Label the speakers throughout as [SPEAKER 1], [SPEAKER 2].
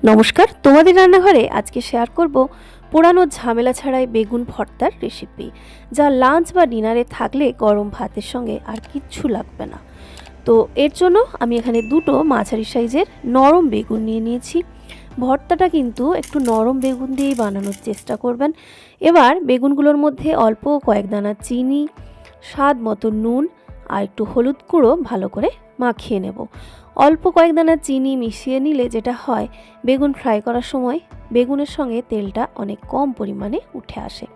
[SPEAKER 1] নমস্কার, তোমাদের রান্নাঘরে আজকে শেয়ার করব পোড়ানো ঝামেলা ছাড়াই বেগুন ভর্তার রেসিপি, যা লাঞ্চ বা ডিনারে থাকলে গরম ভাতের সঙ্গে আর কিচ্ছু লাগবে না। তো এর জন্য আমি এখানে দুটো মাঝারি সাইজের নরম বেগুন নিয়ে নিয়েছি। ভর্তাটা কিন্তু একটু নরম বেগুন দিয়েই বানানোর চেষ্টা করবেন। এবার বেগুনগুলোর মধ্যে অল্প কয়েক দানা চিনি, স্বাদ মতো নুন আর একটু হলুদ গুঁড়ো ভালো করে মাখিয়ে নেব। অল্প কয়েক দানা চিনি মিশিয়ে নিলে যেটা হয়, বেগুন ফ্রাই করার সময় বেগুনের সঙ্গে তেলটা অনেক কম পরিমাণে উঠে আসে।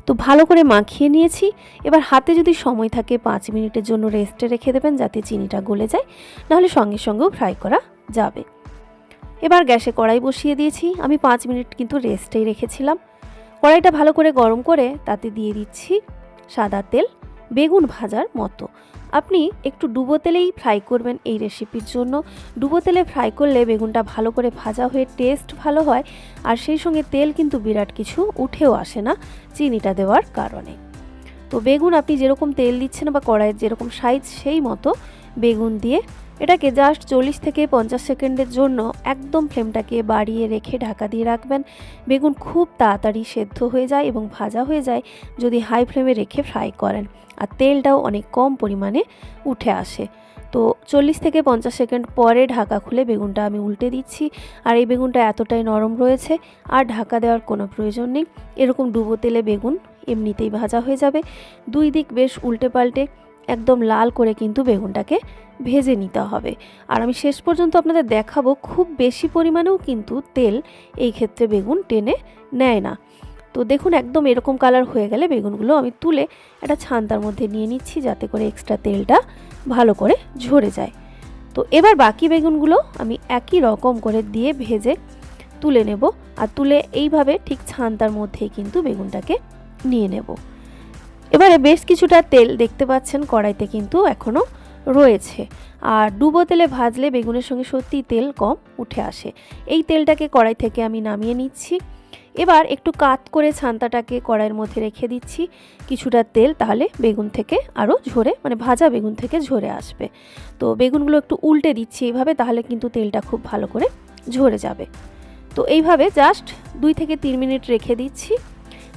[SPEAKER 1] তো ভালো করে মাখিয়ে নিয়েছি। এবার হাতে যদি সময় থাকে 5 মিনিটের জন্য রেস্টে রেখে দেবেন, যাতে চিনিটা গলে যায়, নাহলে সঙ্গে সঙ্গেও ফ্রাই করা যাবে। এবার গ্যাসে কড়াই বসিয়ে দিয়েছি। আমি 5 মিনিট কিন্তু রেস্টেই রেখেছিলাম। কড়াইটা ভালো করে গরম করে তাতে দিয়ে দিচ্ছি সাদা তেল, বেগুন ভাজার মতো। আপনি একটু ডুবো তেলেই ফ্রাই করবেন এই রেসিপির জন্য। ডুবো তেলে ফ্রাই করলে বেগুনটা ভালো করে ভাজা হয়ে টেস্ট ভালো হয়, আর সেই সঙ্গে তেল কিন্তু বিরাট কিছু উঠেও আসে না চিনিটা দেওয়ার কারণে। তো বেগুন আপনি যেরকম তেল দিচ্ছেন বা কড়াইয়ের যেরকম সাইজ সেই মতো বেগুন দিয়ে এটাকে জাস্ট 40 থেকে 50 সেকেন্ডের জন্য একদম ফ্লেমটাকে বাড়িয়ে রেখে ঢাকা দিয়ে রাখবেন। বেগুন খুব তাড়াতাড়ি সেদ্ধ হয়ে যায় এবং ভাজা হয়ে যায় যদি হাই ফ্লেমে রেখে ফ্রাই করেন, আর তেলটাও অনেক কম পরিমাণে উঠে আসে। তো 40 থেকে 50 সেকেন্ড পরে ঢাকা খুলে বেগুনটা আমি উল্টে দিচ্ছি। আর এই বেগুনটা এতটাই নরম রয়েছে আর ঢাকা দেওয়ার কোনো প্রয়োজন নেই। এরকম ডুবো তেলে বেগুন এমনিতেই ভাজা হয়ে যাবে। দুই দিক বেশ উল্টে পাল্টে একদম লাল করে কিন্তু বেগুনটাকে ভেজে নিতে হবে। আর আমি শেষ পর্যন্ত আপনাদের দেখাবো, খুব বেশি পরিমাণেও কিন্তু তেল এই ক্ষেত্রে বেগুন টেনে নেয় না। তো দেখুন, একদম এরকম কালার হয়ে গেলে বেগুনগুলো আমি তুলে একটা ছান্তার মধ্যে নিয়ে নিচ্ছি, যাতে করে এক্সট্রা তেলটা ভালো করে ঝরে যায়। তো এবার বাকি বেগুনগুলো আমি একই রকম করে দিয়ে ভেজে তুলে নেব। আর তুলে এইভাবে ঠিক ছান্তার মধ্যেই কিন্তু বেগুনটাকে নিয়ে নেব। এবারে বেশ কিছুটা তেল দেখতে পাচ্ছেন কড়াইতে কিন্তু এখনও রয়েছে। আর ডুবো তেলে ভাজলে বেগুনের সঙ্গে সত্যি তেল কম উঠে আসে। এই তেলটাকে কড়াই থেকে আমি নামিয়ে নিচ্ছি। এবার একটু কাত করে ছান্তাটাকে কড়াইয়ের মধ্যে রেখে দিচ্ছি কিছুটা তেল, তাহলে বেগুন থেকে আরও ঝরে, মানে ভাজা বেগুন থেকে ঝরে আসবে। তো বেগুনগুলো একটু উল্টে দিচ্ছি এইভাবে, তাহলে কিন্তু তেলটা খুব ভালো করে ঝরে যাবে। তো এইভাবে জাস্ট 2 থেকে 3 মিনিট রেখে দিচ্ছি,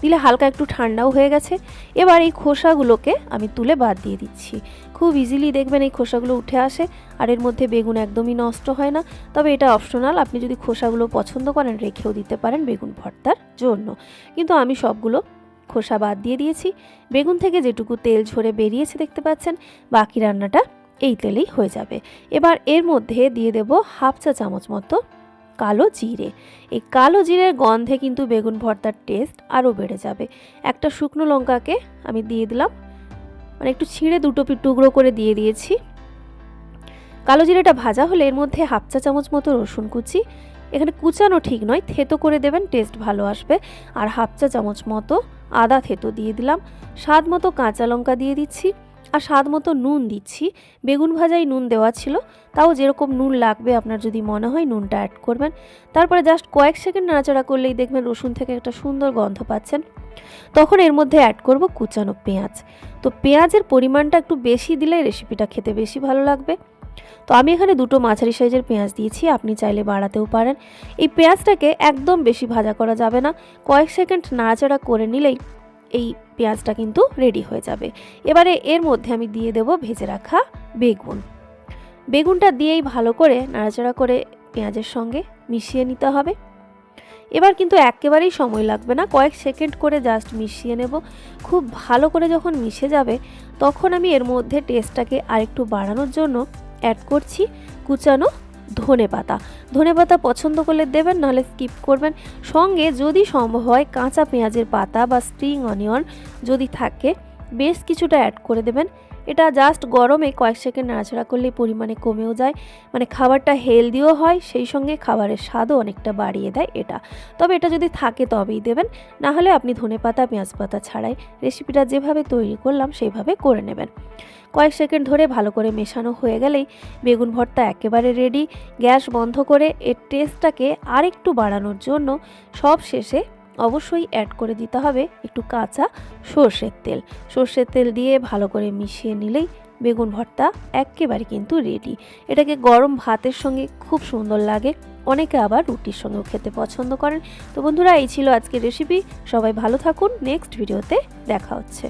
[SPEAKER 1] দিলে হালকা একটু ঠান্ডাও হয়ে গেছে। এবার এই খোসাগুলোকে আমি তুলে বাদ দিয়ে দিচ্ছি। খুব ইজিলি দেখবেন এই খোসাগুলো উঠে আসে, আর এর মধ্যে বেগুন একদমই নষ্ট হয় না। তবে এটা অপশনাল, আপনি যদি খোসাগুলো পছন্দ করেন রেখেও দিতে পারেন বেগুন ভর্তার জন্য। কিন্তু আমি সবগুলো খোসা বাদ দিয়ে দিয়েছি। বেগুন থেকে যেটুকু তেল ঝরে বেরিয়েছে দেখতে পাচ্ছেন, বাকি রান্নাটা এই তেলেই হয়ে যাবে। এবার এর মধ্যে দিয়ে দেব হাফ চা চামচ মতো কালো জিরে। এই কালো জিরের গন্ধে কিন্তু বেগুন ভর্তার টেস্ট আরও বেড়ে যাবে। একটা শুকনো লঙ্কাকে আমি দিয়ে দিলাম, মানে একটু ছিঁড়ে দুটো টুকরো করে দিয়ে দিয়েছি। কালো জিরেটা ভাজা হলে এর মধ্যে হাফ চা চামচ মতো রসুন কুচি, এখানে কুচানো ঠিক নয়, থেতো করে দেবেন, টেস্ট ভালো আসবে। আর হাফ চা চামচ মতো আদা থেতো দিয়ে দিলাম। স্বাদ মতো কাঁচা লঙ্কা দিয়ে দিচ্ছি, আর স্বাদ মতো নুন দিচ্ছি। বেগুন ভাজায় নুন দেওয়া ছিল, তাও যেরকম নুন লাগবে আপনার যদি মনে হয় নুনটা অ্যাড করবেন। তারপরে জাস্ট কয়েক সেকেন্ড নাড়াচাড়া করলেই দেখবেন রসুন থেকে একটা সুন্দর গন্ধ পাচ্ছেন। তখন এর মধ্যে অ্যাড করব কুচানো পেঁয়াজ। তো পেঁয়াজের পরিমাণটা একটু বেশি দিলে রেসিপিটা খেতে বেশি ভালো লাগবে। তো আমি এখানে দুটো মাঝারি সাইজের পেঁয়াজ দিয়েছি, আপনি চাইলে বাড়াতেও পারেন। এই পেঁয়াজটাকে একদম বেশি ভাজা করা যাবে না, কয়েক সেকেন্ড নাড়াচাড়া করে নিলেই এই পেঁয়াজটা কিন্তু রেডি হয়ে যাবে। এবারে এর মধ্যে আমি দিয়ে দেব ভেজে রাখা বেগুন। বেগুনটা দিয়েই ভালো করে নাড়াচাড়া করে পেঁয়াজের সঙ্গে মিশিয়ে নিতে হবে। এবার কিন্তু একেবারেই সময় লাগবে না, কয়েক সেকেন্ড করে জাস্ট মিশিয়ে নেব। খুব ভালো করে যখন মিশে যাবে, তখন আমি এর মধ্যে টেস্টটাকে আরেকটু বাড়ানোর জন্য অ্যাড করছি কুচানো ধনেপাতা। ধনেপাতা পছন্দ করলে দেবেন, নাহলে স্কিপ করবেন। সঙ্গে যদি সম্ভব হয় কাঁচা পেঁয়াজের পাতা বা স্প্রিং অনিয়ন যদি থাকে, বেশ কিছুটা অ্যাড করে দেবেন। এটা জাস্ট গরমে কয়েক সেকেন্ড নাড়াচাড়া করলে পরিমাণে কমেও যায়, মানে খাবারটা হেলদিও হয়, সেই সঙ্গে খাবারের স্বাদও অনেকটা বাড়িয়ে দেয় এটা। তবে এটা যদি থাকে তবেই দেবেন, না হলে আপনি ধনেপাতা পেঁয়াজ পাতা ছাড়াই রেসিপিটা যেভাবে তৈরি করলাম সেইভাবে করে নেবেন। কয়েক সেকেন্ড ধরে ভালো করে মেশানো হয়ে গেলেই বেগুন ভর্তা একেবারে রেডি। গ্যাস বন্ধ করে এর টেস্টটাকে আরেকটু বাড়ানোর জন্য সব শেষে অবশ্যই অ্যাড করে দিতে হবে একটু কাঁচা সর্ষের তেল। সর্ষের তেল দিয়ে ভালো করে মিশিয়ে নিলেই বেগুন ভর্তা একেবারে কিন্তু রেডি। এটাকে গরম ভাতের সঙ্গে খুব সুন্দর লাগে, অনেকে আবার রুটির সঙ্গেও খেতে পছন্দ করেন। তো বন্ধুরা, এই ছিল আজকের রেসিপি। সবাই ভালো থাকুন, নেক্সট ভিডিওতে দেখা হচ্ছে।